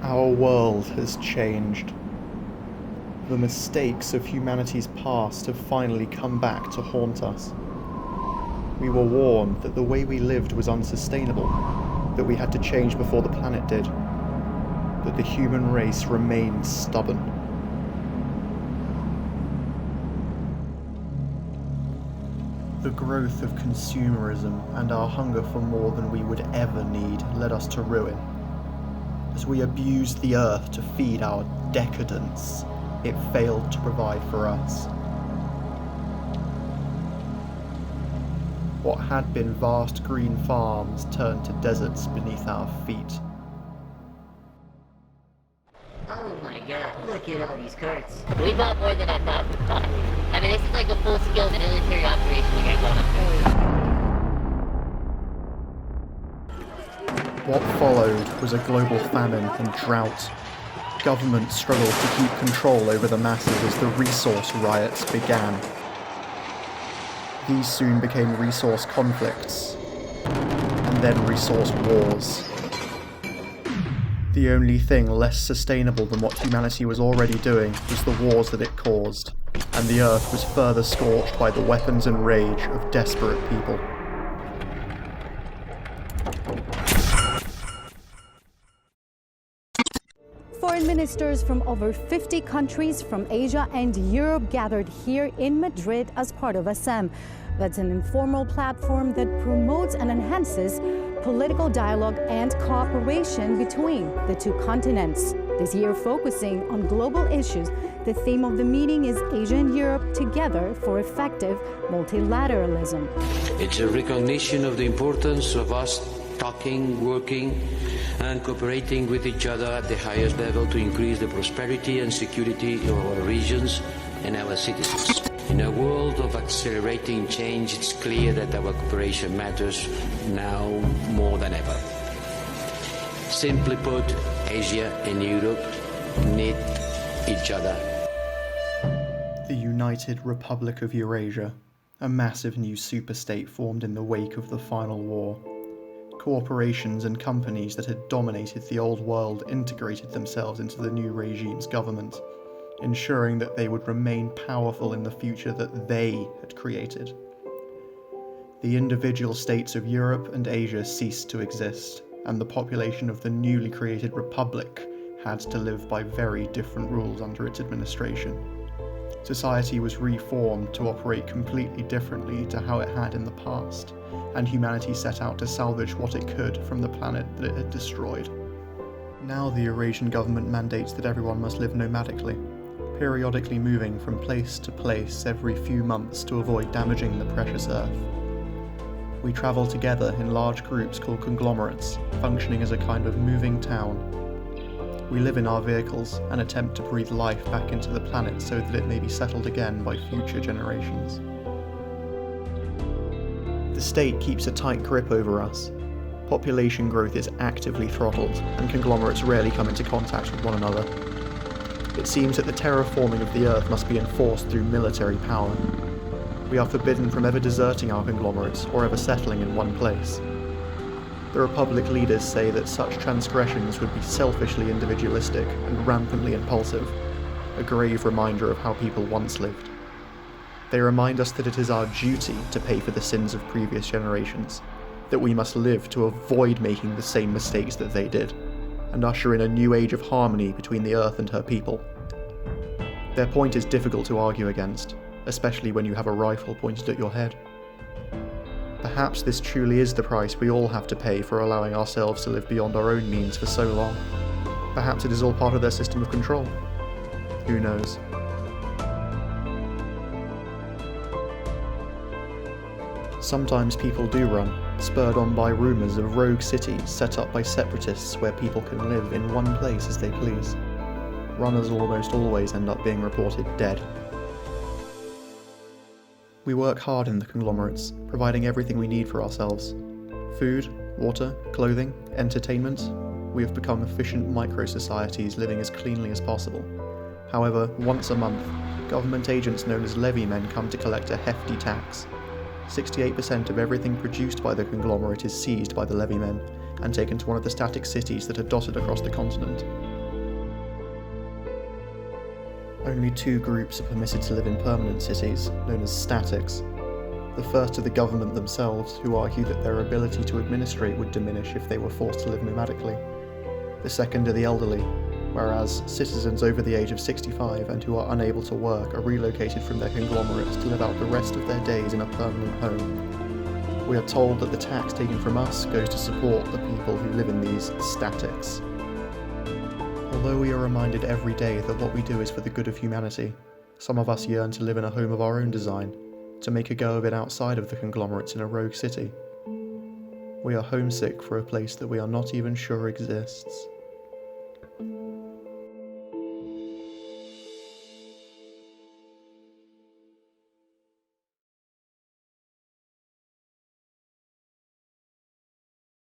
Our world has changed. The mistakes of humanity's past have finally come back to haunt us. We were warned that the way we lived was unsustainable, that we had to change before the planet did, but the human race remained stubborn. The growth of consumerism and our hunger for more than we would ever need led us to ruin. As we abused the earth to feed our decadence, it failed to provide for us. What had been vast green farms turned to deserts beneath our feet. Oh my god, look at all these carts. We bought more than I thought we bought. I mean, this is like a full-scale military operation we got going on. What followed was a global famine and drought. Governments struggled to keep control over the masses as the resource riots began. These soon became resource conflicts, and then resource wars. The only thing less sustainable than what humanity was already doing was the wars that it caused, and the earth was further scorched by the weapons and rage of desperate people. Foreign ministers from over 50 countries from Asia and Europe gathered here in Madrid as part of ASEM. That's an informal platform that promotes and enhances political dialogue and cooperation between the two continents. This year focusing on global issues, the theme of the meeting is Asia and Europe together for effective multilateralism. It's a recognition of the importance of us talking, working, and cooperating with each other at the highest level to increase the prosperity and security of our regions and our citizens. In a world of accelerating change, it's clear that our cooperation matters now more than ever. Simply put, Asia and Europe need each other. The United Republic of Eurasia, a massive new superstate formed in the wake of the final war. Corporations and companies that had dominated the old world integrated themselves into the new regime's government, ensuring that they would remain powerful in the future that they had created. The individual states of Europe and Asia ceased to exist, and the population of the newly created republic had to live by very different rules under its administration. Society was reformed to operate completely differently to how it had in the past, and humanity set out to salvage what it could from the planet that it had destroyed. Now the Eurasian government mandates that everyone must live nomadically, periodically moving from place to place every few months to avoid damaging the precious earth. We travel together in large groups called conglomerates, functioning as a kind of moving town. We live in our vehicles and attempt to breathe life back into the planet so that it may be settled again by future generations. The state keeps a tight grip over us. Population growth is actively throttled, and conglomerates rarely come into contact with one another. It seems that the terraforming of the Earth must be enforced through military power. We are forbidden from ever deserting our conglomerates or ever settling in one place. The Republic leaders say that such transgressions would be selfishly individualistic and rampantly impulsive, a grave reminder of how people once lived. They remind us that it is our duty to pay for the sins of previous generations, that we must live to avoid making the same mistakes that they did, and usher in a new age of harmony between the Earth and her people. Their point is difficult to argue against, especially when you have a rifle pointed at your head. Perhaps this truly is the price we all have to pay for allowing ourselves to live beyond our own means for so long. Perhaps it is all part of their system of control. Who knows? Sometimes people do run, spurred on by rumours of rogue cities set up by separatists where people can live in one place as they please. Runners almost always end up being reported dead. We work hard in the conglomerates, providing everything we need for ourselves. Food, water, clothing, entertainment. We have become efficient micro-societies living as cleanly as possible. However, once a month, government agents known as levy men come to collect a hefty tax. 68% of everything produced by the conglomerate is seized by the levy men and taken to one of the static cities that are dotted across the continent. Only two groups are permitted to live in permanent cities, known as statics. The first are the government themselves, who argue that their ability to administrate would diminish if they were forced to live nomadically. The second are the elderly, whereas citizens over the age of 65 and who are unable to work are relocated from their conglomerates to live out the rest of their days in a permanent home. We are told that the tax taken from us goes to support the people who live in these statics. Although we are reminded every day that what we do is for the good of humanity, some of us yearn to live in a home of our own design, to make a go of it outside of the conglomerates in a rogue city. We are homesick for a place that we are not even sure exists.